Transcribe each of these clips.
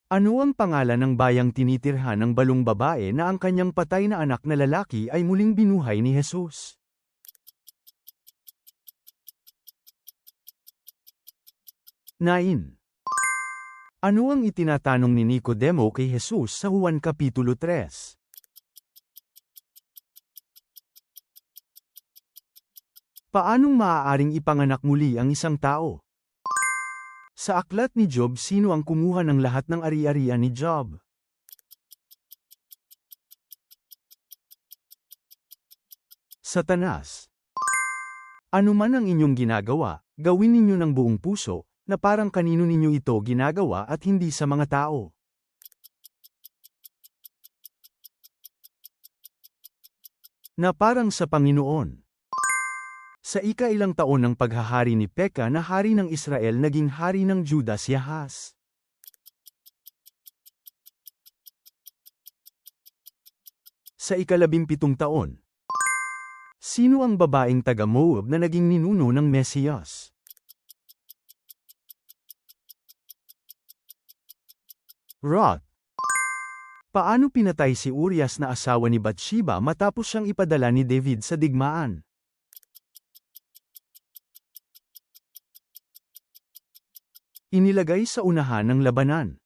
Ano ang pangalan ng bayang tinitirhan ng balong babae na ang kanyang patay na anak na lalaki ay muling binuhay ni Jesus? 9. Ano ang itinatanong ni Nicodemo kay Jesus sa Juan Kapitulo 3? Paanong maaaring ipanganak muli ang isang tao? Sa aklat ni Job, sino ang kumuha ng lahat ng ari-arian ni Job? Satanas. Ano man ang inyong ginagawa, gawin ninyo ng buong puso, na parang kanino ninyo ito ginagawa at hindi sa mga tao. Na parang sa Panginoon. Sa ikailang taon ng paghahari ni Peka na hari ng Israel, naging hari ng Juda si Ahaz. Sa ika-17 taon. Sino ang babaeng taga-Moab na naging ninuno ng Mesiyas? Ruth. Paano pinatay si Urias na asawa ni Bathsheba matapos siyang ipadala ni David sa digmaan? Inilagay sa unahan ng labanan.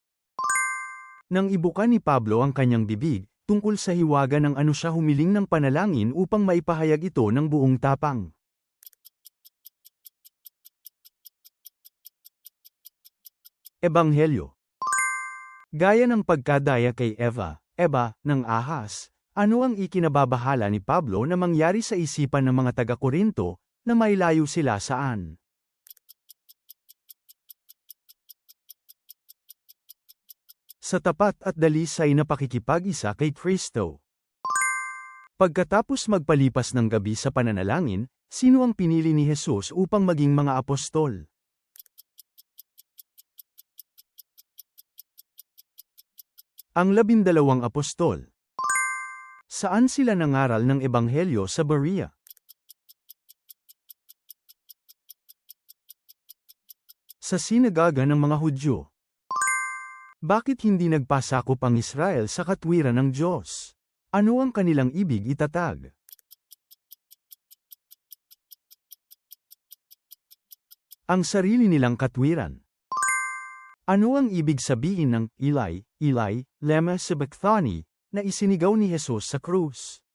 Nang ibuka ni Pablo ang kanyang bibig, tungkol sa hiwaga ng ano siya humiling ng panalangin upang maipahayag ito ng buong tapang. Ebanghelyo. Gaya ng pagkadaya kay Eva, ng Ahas, ano ang ikinababahala ni Pablo na mangyari sa isipan ng mga taga-Korinto, na mailayo sila saan? Sa tapat at dalisay na pakikipag-isa kay Kristo. Pagkatapos magpalipas ng gabi sa pananalangin, sino ang pinili ni Jesus upang maging mga apostol? Ang 12 apostol. Saan sila nangaral ng Ebanghelyo sa Berea? Sa sinagoga ng mga Hudyo. Bakit hindi nagpasakop ang Israel sa katwiran ng Diyos? Ano ang kanilang ibig itatag? Ang sarili nilang katwiran. Ano ang ibig sabihin ng Eli, Eli, lema sabachthani, na isinigaw ni Jesus sa krus?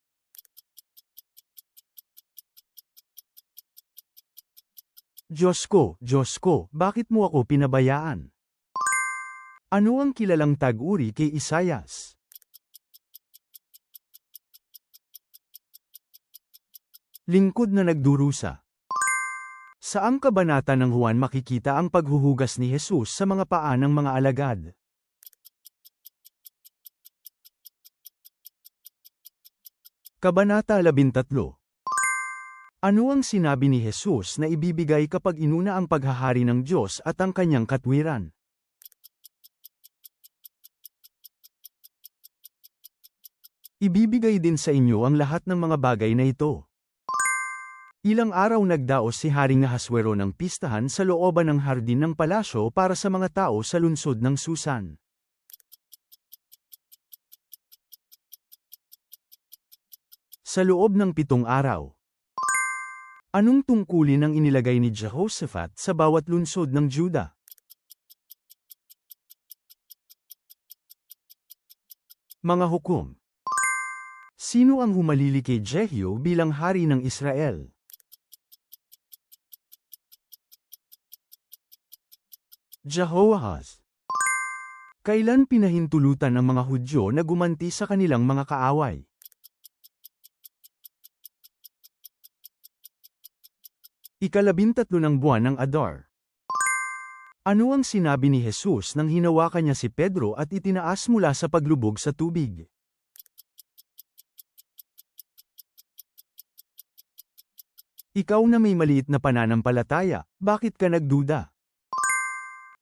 Diyos ko, bakit mo ako pinabayaan? Ano ang kilalang tag-uri kay Isaias? Lingkod na nagdurusa. Saang kabanata ng Juan makikita ang paghuhugas ni Jesus sa mga paa ng mga alagad? Kabanata 13. Ano ang sinabi ni Jesus na ibibigay kapag inuna ang paghahari ng Diyos at ang kanyang katwiran? Ibibigay din sa inyo ang lahat ng mga bagay na ito. Ilang araw nagdaos si Haring Ahaswero ng pistahan sa looban ng hardin ng palasyo para sa mga tao sa lungsod ng Susan. Sa loob ng 7 araw. Anong tungkulin ang inilagay ni Jehoshaphat sa bawat lungsod ng Juda? Mga hukom. Sino ang humalili kay Jehu bilang hari ng Israel? Jehoahaz. Kailan pinahintulutan ng mga Hudyo na gumanti sa kanilang mga kaaway? Ika-13 ng buwan ng Adar. Ano ang sinabi ni Jesus nang hinawakan niya si Pedro at itinaas mula sa paglubog sa tubig? Ikaw na may maliit na pananampalataya, bakit ka nagduda?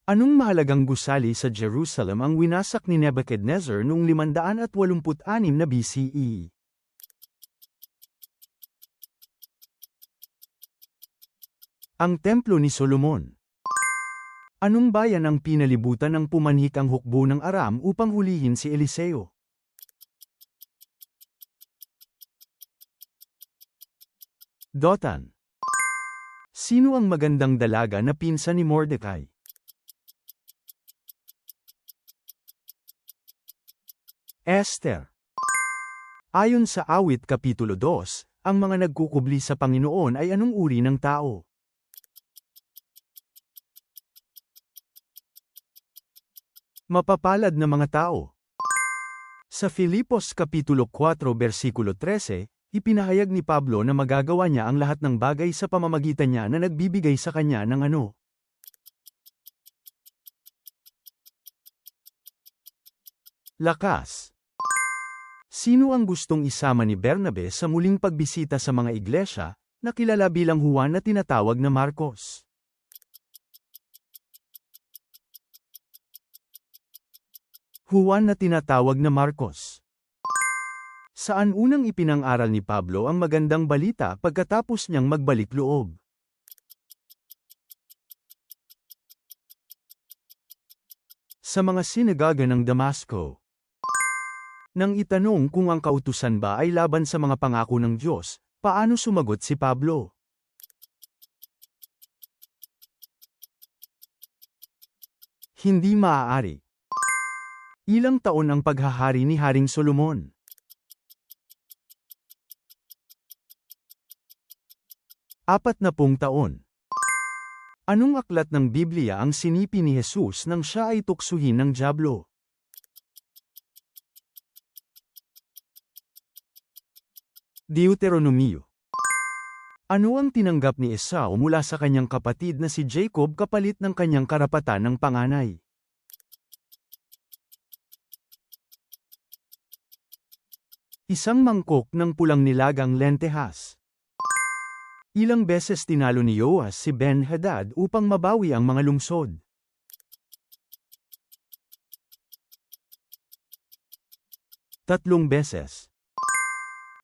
Anong mahalagang gusali sa Jerusalem ang winasak ni Nebuchadnezzar noong 586 na BCE? Ang Templo ni Solomon. Anong bayan ang pinalibutan ng pumanhik ang hukbo ng Aram upang hulihin si Eliseo? Dotan. Sino ang magandang dalaga na pinsan ni Mordecai? Esther. Ayon sa Awit Kapitulo 2, ang mga nagkukubli sa Panginoon ay anong uri ng tao? Mapapalad na mga tao. Sa Filipos Kapitulo 4 versikulo 13, ipinahayag ni Pablo na magagawa niya ang lahat ng bagay sa pamamagitan niya na nagbibigay sa kanya ng ano? Lakas. Sino ang gustong isama ni Bernabe sa muling pagbisita sa mga iglesia, na kilala bilang Juan na tinatawag na Marcos? Juan na tinatawag na Marcos. Saan unang ipinang-aral ni Pablo ang magandang balita pagkatapos niyang magbalik loob? Sa mga sinagoga ng Damasco. Nang itanong kung ang kautusan ba ay laban sa mga pangako ng Diyos, paano sumagot si Pablo? Hindi maaari. Ilang taon ang paghahari ni Haring Solomon? 40 taon. Anong aklat ng Biblia ang sinipi ni Jesus nang siya ay tuksuhin ng dyablo? Deuteronomio. Ano ang tinanggap ni Esau mula sa kanyang kapatid na si Jacob kapalit ng kanyang karapatan ng panganay? Isang mangkok ng pulang nilagang lentehas. Ilang beses tinalo ni Joas si Ben-Hadad upang mabawi ang mga lungsod? 3 beses.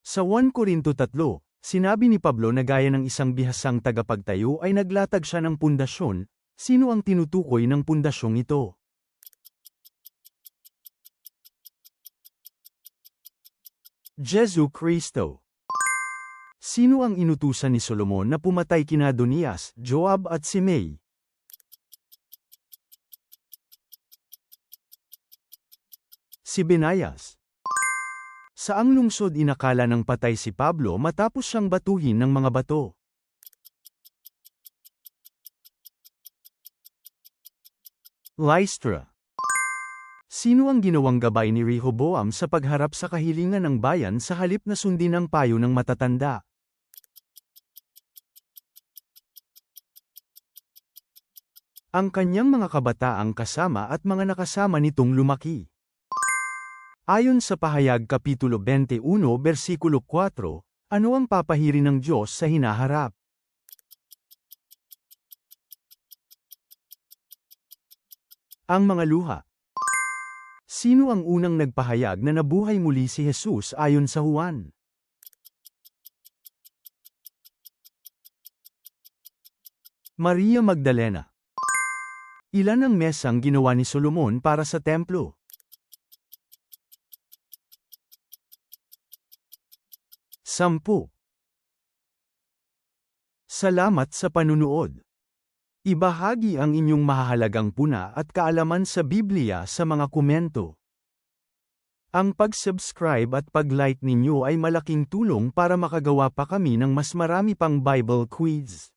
Sa 1 Korinto 3, sinabi ni Pablo na gaya ng isang bihasang tagapagtayo ay naglatag siya ng pundasyon. Sino ang tinutukoy ng pundasyong ito? Jesu Kristo. Sino ang inutusan ni Solomon na pumatay kina Adonias, Joab at Simei? Si Benayas. Saang lungsod inakala ng patay si Pablo matapos siyang batuhin ng mga bato? Lystra. Sino ang ginawang gabay ni Rehoboam sa pagharap sa kahilingan ng bayan sa halip na sundin ang payo ng matatanda? Ang kanyang mga kabataang kasama at mga nakasama nitong lumaki. Ayon sa Pahayag Kapitulo 21 versikulo 4, ano ang papahirin ng Diyos sa hinaharap? Ang mga luha. Sino ang unang nagpahayag na nabuhay muli si Jesus ayon sa Juan? Maria Magdalena. Ilan ang mesang ginawa ni Solomon para sa templo? 10. Salamat sa panunood. Ibahagi ang inyong mahahalagang puna at kaalaman sa Biblia sa mga komento. Ang pag-subscribe at pag-like ninyo ay malaking tulong para makagawa pa kami ng mas marami pang Bible quiz.